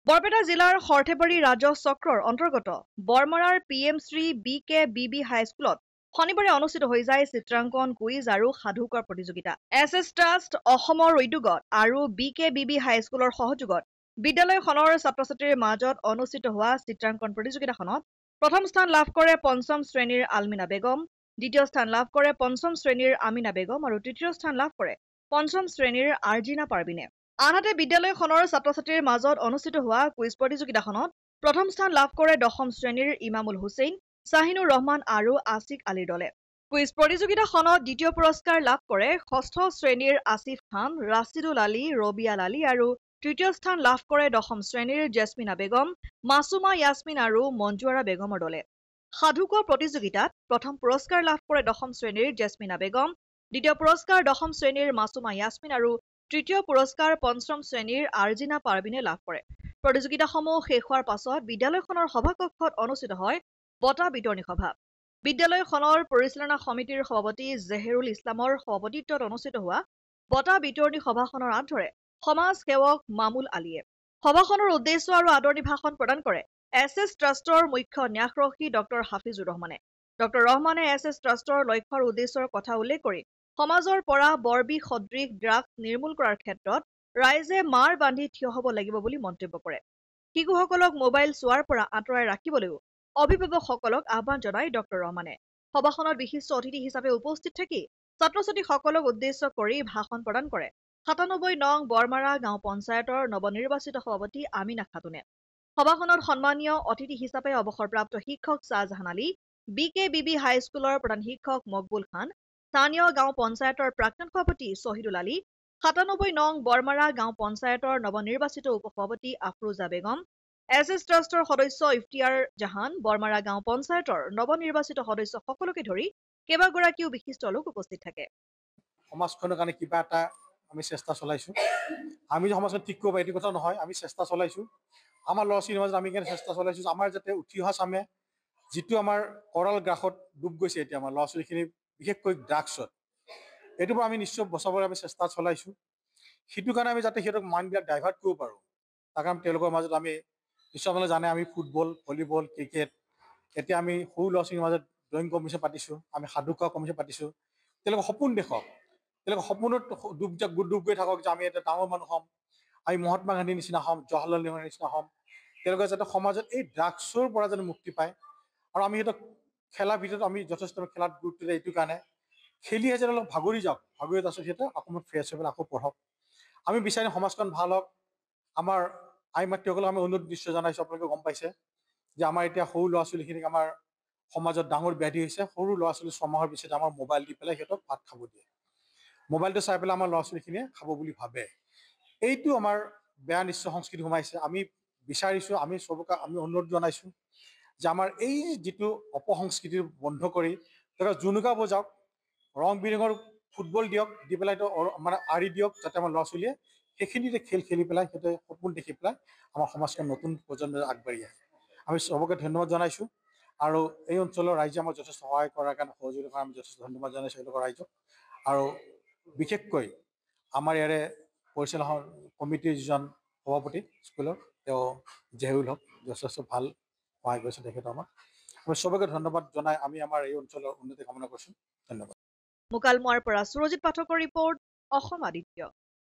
বৰপেটা জিলাৰ সৰ্থেবাৰী ৰাজহ চক্ৰৰ অন্তৰ্গত বৰমৰাৰ PM শ্ৰী BKBB হাইস্কুলত শনিবাৰে অনুষ্ঠিত হৈ যায় চিত্ৰাংকন কুইজ আৰু সাধু কোৱাৰ প্ৰতিযোগিতা। SS ট্ৰাষ্ট অসমৰ উদ্যোগত আৰু BKBB হাইস্কুলৰ সহযোগত বিদ্যালয়খনৰ ছাত্ৰ-ছাত্ৰীৰ মাজত অনুষ্ঠিত হোৱা চিত্ৰাংকন প্ৰতিযোগিতাখনত প্ৰথম স্থান লাভ কৰে পঞ্চম শ্ৰেণীৰ আলমিনা বেগম, দ্বিতীয় স্থান লাভ কৰে পঞ্চম শ্ৰেণীৰ আমিনা বেগম আৰু তৃতীয় স্থান লাভ কৰে পঞ্চম শ্ৰেণীৰ আৰ্জিনা পাৰবিনে। আনহাতে বিদ্যালয়খনৰ ছাত্ৰ-ছাত্ৰীৰ মাজত অনুষ্ঠিত হোৱা কুইজ প্ৰতিযোগিতাখনত প্ৰথম স্থান লাভ কৰে দশম শ্ৰেণীৰ ইমামুল হুছেইন, শ্বাহিনুৰ ৰহমান আৰু আছিক আলীৰ দলে। কুইজ প্ৰতিযোগিতাখনত দ্বিতীয় পুৰস্কাৰ লাভ কৰে ষষ্ঠ শ্ৰেণীৰ আসিফ খান, ৰাছিদুল আলী, ৰবিয়াল আলী আৰু তৃতীয় স্থান লাভ কৰে দশম শ্ৰেণীৰ জেছমিনা বেগম, মাছুমা ইয়াছমিন আৰু মঞ্জুৱাৰা বেগমৰ দলে। সাধু কোৱা প্ৰতিযোগিতাত প্ৰথম পুৰস্কাৰ লাভ কৰে দশম শ্ৰেণীৰ জেছমিনা বেগম, দ্বিতীয় পুৰস্কাৰ দশম শ্ৰেণীৰ মাছুমা ইয়াছমিন আৰু তৃতীয় পুৰস্কাৰ পঞ্চম শ্ৰেণীৰ আৰ্জিনা পাৰবিনে লাভ কৰে। প্ৰতিযোগিতাসমূহ শেষ হোৱাৰ পাছত বিদ্যালয়খনৰ সভাকক্ষত অনুষ্ঠিত হয় বঁটা বিতৰণী সভা। বিদ্যালয়খনৰ পৰিচালনা সমিতিৰ সভাপতি জেহেৰুল ইছলামৰ সভাপতিত্বত অনুষ্ঠিত হোৱা বঁটা বিতৰণী সভাখনৰ আঁত ধৰে সমাজ সেৱক মামুল আলীয়ে। সভাখনৰ উদ্দেশ্য আৰু আদৰণি ভাষণ প্ৰদান কৰে SS ট্ৰাষ্টৰ মুখ্য ন্যাসৰক্ষী ডক্টৰ হাফিজুৰ ৰহমানে। ডক্টৰ ৰহমানে SS ট্ৰাষ্টৰ লক্ষ্য আৰু উদ্দেশ্যৰ কথা উল্লেখ কৰি সমাজৰ পৰা বৰবিষ সদৃশ ড্ৰাগছ নিৰ্মূল কৰাৰ ক্ষেত্ৰত ৰাইজে মাৰ বান্ধি থিয় হ'ব লাগিব বুলি মন্তব্য কৰে। শিশুসকলক মোবাইল চোৱাৰ পৰা আঁতৰাই ৰাখিবলৈও অভিভাৱকসকলক আহ্বান জনায় ডক্টৰ ৰহমানে। সভাখনত বিশিষ্ট অতিথি হিচাপে উপস্থিত থাকি ছাত্ৰ-ছাত্ৰীসকলক উদ্দেশ্য কৰি ভাষণ প্ৰদান কৰে ৯৭ নং বৰমাৰা গাঁও পঞ্চায়তৰ নৱনিৰ্বাচিত সভাপতি আমিনা খাতুনে। সভাখনত সন্মানীয় অতিথি হিচাপে অৱসৰপ্ৰাপ্ত শিক্ষক শ্বাহজাহান আলী, BKBB হাইস্কুলৰ প্ৰধান শিক্ষক মকবুল খান, স্থানীয় গাঁও পঞ্চায়তৰ প্ৰাক্তন সভাপতি শহীদুল আলী, ৯৭ নং বৰমাৰা গাঁও পঞ্চায়তৰ নৱনিৰ্বাচিত উপসভাপতি আফৰোজা বেগম, SS ট্ৰাষ্টৰ সদস্য ইফতিয়াৰ জাহান, বৰমাৰা গাঁও পঞ্চায়তৰ নৱনিৰ্বাচিত সদস্য সকলোকে ধৰি কেইবাগৰাকীও বিশিষ্ট লোক উপস্থিত থাকে। সমাজখনৰ কাৰণে কিবা এটা আমি চেষ্টা চলাইছোঁ। আমি সমাজখন ঠিক কৰিব এইটো কথা নহয়, আমি চেষ্টা চলাইছোঁ। আমাৰ ল'ৰা ছোৱালীৰ মাজত আমি কেনে চেষ্টা চলাইছোঁ আমাৰ যাতে উঠি অহা চামে যিটো আমাৰ কৰাল গ্ৰাসত ডুব গৈছে এতিয়া আমাৰ ল'ৰা ছোৱালীখিনি বিশেষকৈ ড্ৰাগছত, এইটোৰ পৰা আমি নিশ্চয় বচাবলৈ আমি চেষ্টা চলাইছোঁ। সেইটো কাৰণে আমি যাতে সিহঁতক মাইণ্ডবিলাক ডাইভাৰ্ট কৰিব পাৰোঁ তাৰ কাৰণে তেওঁলোকৰ মাজত আমি নিশ্চয় আপোনালোকে জানে আমি ফুটবল, ভলীবল, ক্ৰিকেট, এতিয়া আমি সৰু ল'ৰা ছোৱালীৰ মাজত ড্ৰয়িং কম্পিটিশ্যন পাতিছোঁ, আমি সাধু কোৱা কম্পিটিশ্যন পাতিছোঁ। তেওঁলোকে সপোন দেখক, তেওঁলোকে সপোনত ডুব গৈ থাকক যে আমি এটা ডাঙৰ মানুহ হ'ম, আমি মহাত্মা গান্ধীৰ নিচিনা হ'ম, জৱাহৰলাল নেহৰুৰ নিচিনা হ'ম। তেওঁলোকে যাতে সমাজত এই ড্ৰাগছৰ পৰা যাতে মুক্তি পায়। আৰু আমি সিহঁতক খেলাৰ ভিতৰত আমি যথেষ্ট খেলাত গুৰুত্ব দিয়ে এইটো কাৰণে খেলিহে যেন অলপ ভাগৰি যাওক, ভাগৰি তাৰপিছত সিহঁতে অকণমান ফ্ৰেছ হৈ পেলাই আকৌ পঢ়ক। আমি বিচাৰিম সমাজখন ভাল হওক। আমাৰ আই মাতৃসকলক আমি অনুৰোধ নিশ্চয় জনাইছোঁ, আপোনালোকে গম পাইছে যে আমাৰ এতিয়া সৰু ল'ৰা ছোৱালীখিনিক আমাৰ সমাজত ডাঙৰ ব্যাধি হৈছে। সৰু ল'ৰা ছোৱালী 6 মাহৰ পিছত আমাৰ মোবাইল দি পেলাই সিহঁতক ভাত খাব দিয়ে। মোবাইলটো চাই পেলাই আমাৰ ল'ৰা ছোৱালীখিনিয়ে খাব বুলি ভাবে। এইটো আমাৰ বেয়া নিশ্চয় সংস্কৃতি সোমাইছে। আমি বিচাৰিছোঁ, আমি চবকে আমি অনুৰোধ জনাইছোঁ যে আমাৰ এই যিটো অপসংস্কৃতি বন্ধ কৰি তেওঁলোকে জুনুকা বজাওক, ৰং বিৰঙৰ ফুটবল দিয়ক, দি পেলাই মানে আঁৰি দিয়ক যাতে আমাৰ ল'ৰা ছোৱালীয়ে সেইখিনিতে খেল খেলি পেলাই সিহঁতে সপোন দেখি পেলাই আমাৰ সমাজখন নতুন প্ৰজন্মই আগবাঢ়ি আহে। আমি চবকে ধন্যবাদ জনাইছোঁ আৰু এই অঞ্চলৰ ৰাইজে আমাক যথেষ্ট সহায় কৰাৰ কাৰণে, সহযোগিতাৰ কাৰণে আমি যথেষ্ট ধন্যবাদ জনাইছোঁ তেওঁলোকৰ ৰাইজক। আৰু বিশেষকৈ আমাৰ ইয়াৰে পৰিচালনা কমিটিৰ যিজন সভাপতি স্কুলৰ তেওঁ জেহুল হক, যথেষ্ট ভাল সহায় কৰিছে তেখেতে আমাক। আমি চবকে ধন্যবাদ জনাই আমি আমাৰ এই অঞ্চলৰ উন্নতি কামনা কৰিছোঁ। ধন্যবাদ। মুকালমুৱাৰ পৰা সুৰজিত পাঠকৰ ৰিপৰ্ট, অসম আদিত্য।